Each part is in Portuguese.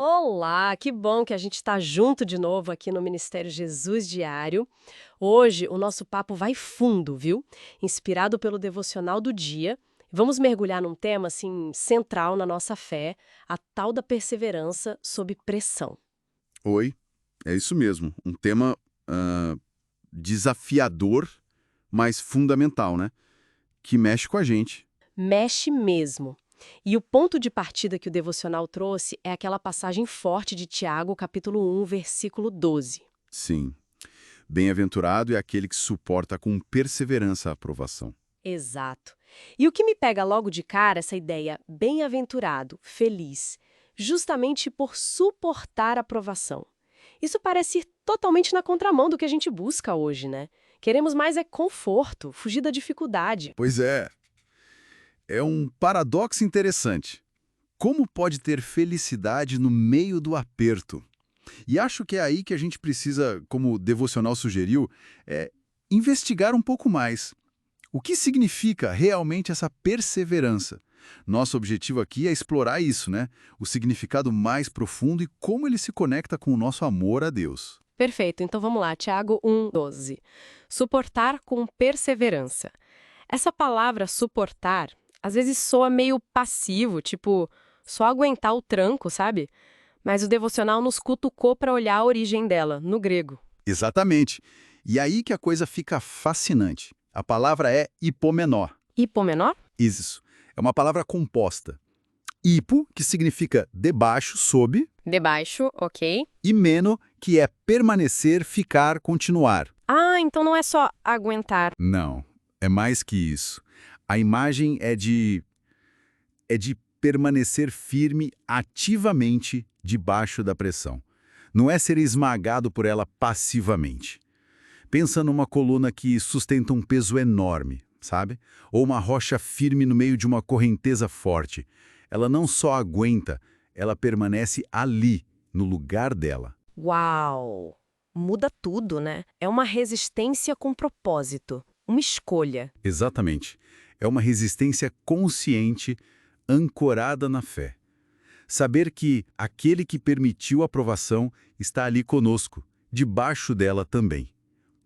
Olá, que bom que a gente está junto de novo aqui no Ministério Jesus Diário. Hoje o nosso papo vai fundo, viu? Inspirado pelo devocional do dia. Vamos mergulhar num tema assim central na nossa fé, a tal da perseverança sob pressão. Oi, é isso mesmo. Um tema ah, desafiador, mas fundamental, né? Que mexe com a gente. Mexe mesmo. E o ponto de partida que o devocional trouxe é aquela passagem forte de Tiago, capítulo 1, versículo 12. Sim. Bem-aventurado é aquele que suporta com perseverança a aprovação. Exato. E o que me pega logo de cara é essa ideia bem-aventurado, feliz, justamente por suportar a provação. Isso parece ir totalmente na contramão do que a gente busca hoje, né? Queremos mais é conforto, fugir da dificuldade. Pois é um paradoxo interessante. Como pode ter felicidade no meio do aperto? E acho que é aí que a gente precisa, como o devocional sugeriu, investigar um pouco mais. O que significa realmente essa perseverança? Nosso objetivo aqui é explorar isso, né? O significado mais profundo e como ele se conecta com o nosso amor a Deus. Perfeito, então vamos lá, Tiago 1,12. Suportar com perseverança. Essa palavra suportar, às vezes soa meio passivo, tipo, só aguentar o tranco, sabe? Mas o devocional nos cutucou para olhar a origem dela, no grego. Exatamente. E aí que a coisa fica fascinante. A palavra é hipomenó. Hipomenor? Isso. É uma palavra composta. Hipo, que significa debaixo, sob, Debaixo, ok. e meno, que é permanecer, ficar, continuar. Ah, então não é só aguentar. Não, é mais que isso. A imagem é de permanecer firme ativamente debaixo da pressão. Não é ser esmagado por ela passivamente. Pensa numa coluna que sustenta um peso enorme, sabe? Ou uma rocha firme no meio de uma correnteza forte. Ela não só aguenta, ela permanece ali, no lugar dela. Uau! Muda tudo, né? É uma resistência com propósito, uma escolha. Exatamente. É uma resistência consciente, ancorada na fé. Saber que aquele que permitiu a provação está ali conosco, debaixo dela também.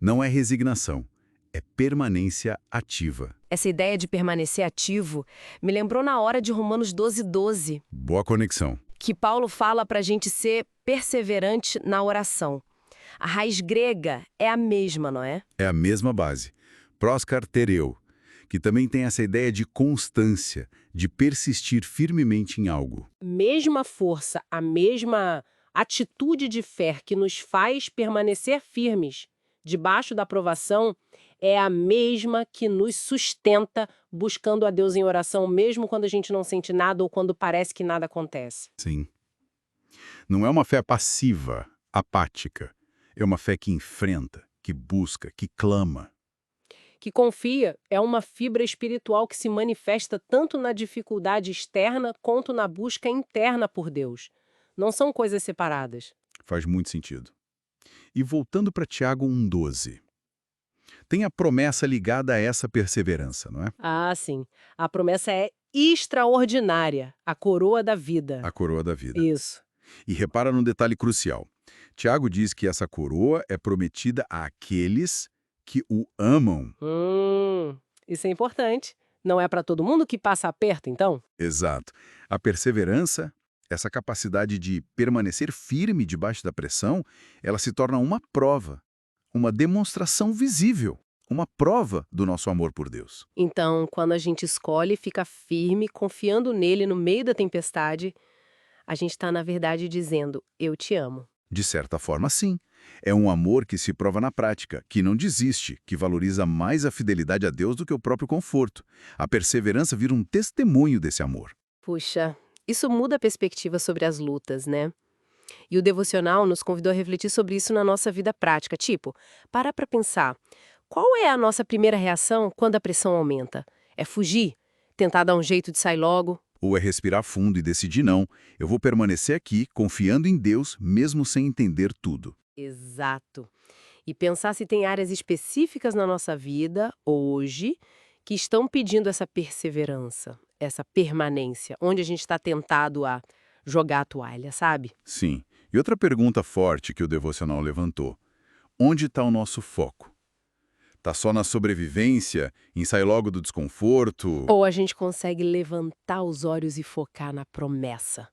Não é resignação, é permanência ativa. Essa ideia de permanecer ativo me lembrou na hora de Romanos 12:12, Boa conexão. que Paulo fala para a gente ser perseverante na oração. A raiz grega é a mesma, não é? É a mesma base. Próscar Tereu, que também tem essa ideia de constância, de persistir firmemente em algo. Mesma força, a mesma atitude de fé que nos faz permanecer firmes debaixo da provação é a mesma que nos sustenta buscando a Deus em oração, mesmo quando a gente não sente nada ou quando parece que nada acontece. Sim. Não é uma fé passiva, apática. É uma fé que enfrenta, que busca, que clama. Que confia é uma fibra espiritual que se manifesta tanto na dificuldade externa quanto na busca interna por Deus. Não são coisas separadas. Faz muito sentido. E voltando para Tiago 1,12. Tem a promessa ligada a essa perseverança, não é? Ah, sim. A promessa é extraordinária, a coroa da vida. A coroa da vida. Isso. E repara num detalhe crucial. Tiago diz que essa coroa é prometida àqueles que o amam. Isso é importante. Não é para todo mundo que passa aperto, então? Exato. A perseverança, essa capacidade de permanecer firme debaixo da pressão, ela se torna uma prova, uma demonstração visível, uma prova do nosso amor por Deus. Então, quando a gente escolhe ficar firme, confiando nele no meio da tempestade, a gente está, na verdade, dizendo: Eu te amo. De certa forma, sim. É um amor que se prova na prática, que não desiste, que valoriza mais a fidelidade a Deus do que o próprio conforto. A perseverança vira um testemunho desse amor. Puxa, isso muda a perspectiva sobre as lutas, né? E o devocional nos convidou a refletir sobre isso na nossa vida prática. Tipo, parar para pensar, qual é a nossa primeira reação quando a pressão aumenta? É fugir? Tentar dar um jeito de sair logo? Ou é respirar fundo e decidir não, eu vou permanecer aqui, confiando em Deus, mesmo sem entender tudo. Exato. E pensar se tem áreas específicas na nossa vida, hoje, que estão pedindo essa perseverança, essa permanência, onde a gente está tentado a jogar a toalha, sabe? Sim. E outra pergunta forte que o devocional levantou. Onde está o nosso foco? Tá só na sobrevivência, em sair logo do desconforto? Ou a gente consegue levantar os olhos e focar na promessa,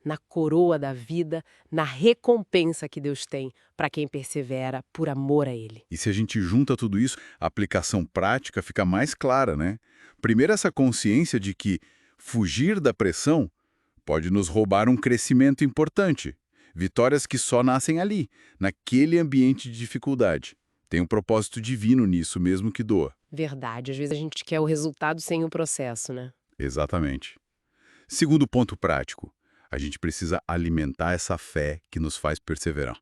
na coroa da vida, na recompensa que Deus tem para quem persevera por amor a Ele. E se a gente junta tudo isso, a aplicação prática fica mais clara, né? Primeiro, essa consciência de que fugir da pressão pode nos roubar um crescimento importante. Vitórias que só nascem ali, naquele ambiente de dificuldade. Tem um propósito divino nisso, mesmo que doa. Verdade, às vezes a gente quer o resultado sem o processo, né? Exatamente. Segundo ponto prático, a gente precisa alimentar essa fé que nos faz perseverar.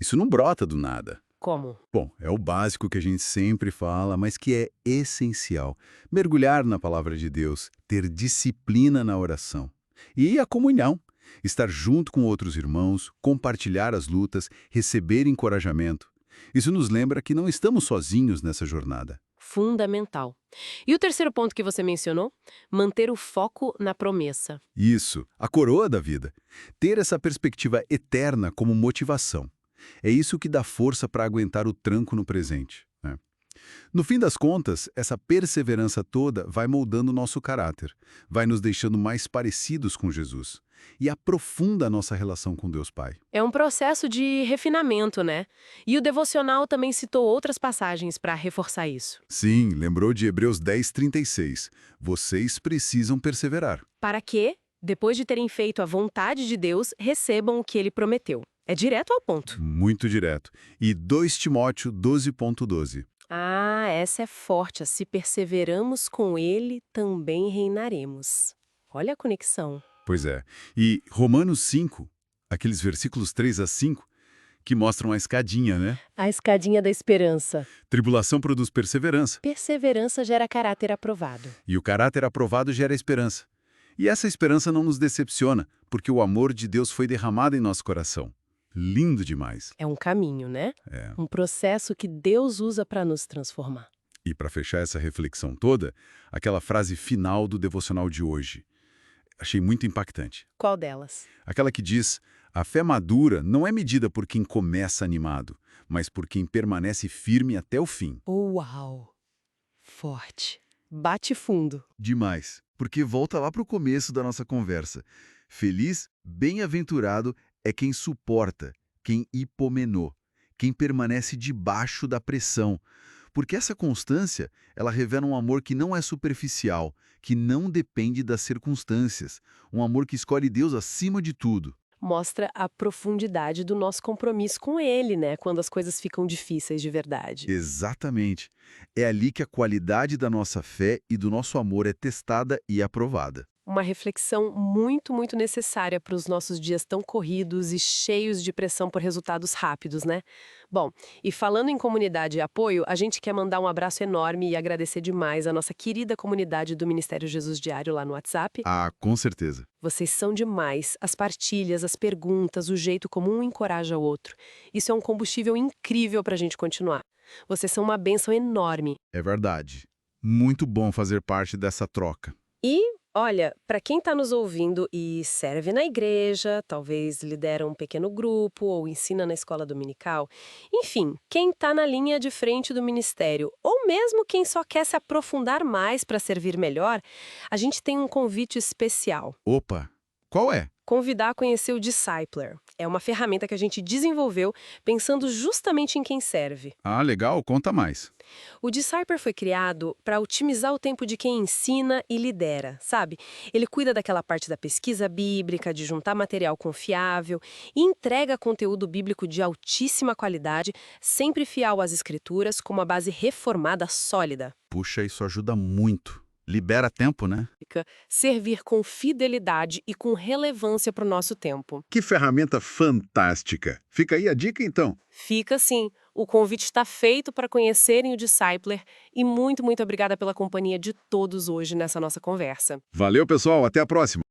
Isso não brota do nada. Como? Bom, é o básico que a gente sempre fala, mas que é essencial. Mergulhar na palavra de Deus, ter disciplina na oração. E a comunhão. Estar junto com outros irmãos, compartilhar as lutas, receber encorajamento. Isso nos lembra que não estamos sozinhos nessa jornada. Fundamental. E o terceiro ponto que você mencionou? Manter o foco na promessa. Isso, a coroa da vida. Ter essa perspectiva eterna como motivação. É isso que dá força para aguentar o tranco no presente, né? No fim das contas, essa perseverança toda vai moldando o nosso caráter, vai nos deixando mais parecidos com Jesus e aprofunda a nossa relação com Deus Pai. É um processo de refinamento, né? E o devocional também citou outras passagens para reforçar isso. Sim, lembrou de Hebreus 10:36. Vocês precisam perseverar. Para que, depois de terem feito a vontade de Deus, recebam o que ele prometeu. É direto ao ponto. Muito direto. E 2 Timóteo 12:12. Ah, essa é forte. Se perseveramos com ele, também reinaremos. Olha a conexão. Pois é. E Romanos 5, aqueles versículos 3 a 5, que mostram a escadinha, né? A escadinha da esperança. Tribulação produz perseverança, Perseverança gera caráter aprovado. e o caráter aprovado gera esperança. E essa esperança não nos decepciona, porque o amor de Deus foi derramado em nosso coração. Lindo demais. É um caminho, né? É. Um processo que Deus usa para nos transformar. E para fechar essa reflexão toda, aquela frase final do devocional de hoje. Achei muito impactante. Qual delas? Aquela que diz: a fé madura não é medida por quem começa animado, mas por quem permanece firme até o fim. Uau! Forte. Bate fundo. Demais, porque volta lá para o começo da nossa conversa. Feliz, bem-aventurado é quem suporta, quem hipomenou, quem permanece debaixo da pressão. Porque essa constância, ela revela um amor que não é superficial, que não depende das circunstâncias, um amor que escolhe Deus acima de tudo. Mostra a profundidade do nosso compromisso com ele, né? Quando as coisas ficam difíceis de verdade. Exatamente. É ali que a qualidade da nossa fé e do nosso amor é testada e aprovada. Uma reflexão muito, muito necessária para os nossos dias tão corridos e cheios de pressão por resultados rápidos, né? Bom, e falando em comunidade e apoio, a gente quer mandar um abraço enorme e agradecer demais a nossa querida comunidade do Ministério Jesus Diário lá no WhatsApp. Ah, com certeza. Vocês são demais. As partilhas, as perguntas, o jeito como um encoraja o outro. Isso é um combustível incrível para a gente continuar. Vocês são uma bênção enorme. É verdade. Muito bom fazer parte dessa troca. E, olha, para quem está nos ouvindo e serve na igreja, talvez lidera um pequeno grupo ou ensina na escola dominical, enfim, quem está na linha de frente do ministério, ou mesmo quem só quer se aprofundar mais para servir melhor, a gente tem um convite especial. Opa, qual é? Convidar a conhecer o Discipler. É uma ferramenta que a gente desenvolveu pensando justamente em quem serve. Ah, legal, conta mais. O Discipler foi criado para otimizar o tempo de quem ensina e lidera, sabe? Ele cuida daquela parte da pesquisa bíblica, de juntar material confiável e entrega conteúdo bíblico de altíssima qualidade, sempre fiel às escrituras, com uma base reformada sólida. Puxa, isso ajuda muito. Libera tempo, né? Servir com fidelidade e com relevância para o nosso tempo. Que ferramenta fantástica. Fica aí a dica, então. Fica assim. O convite está feito para conhecerem o Discipler e muito, muito obrigada pela companhia de todos hoje nessa nossa conversa. Valeu, pessoal. Até a próxima.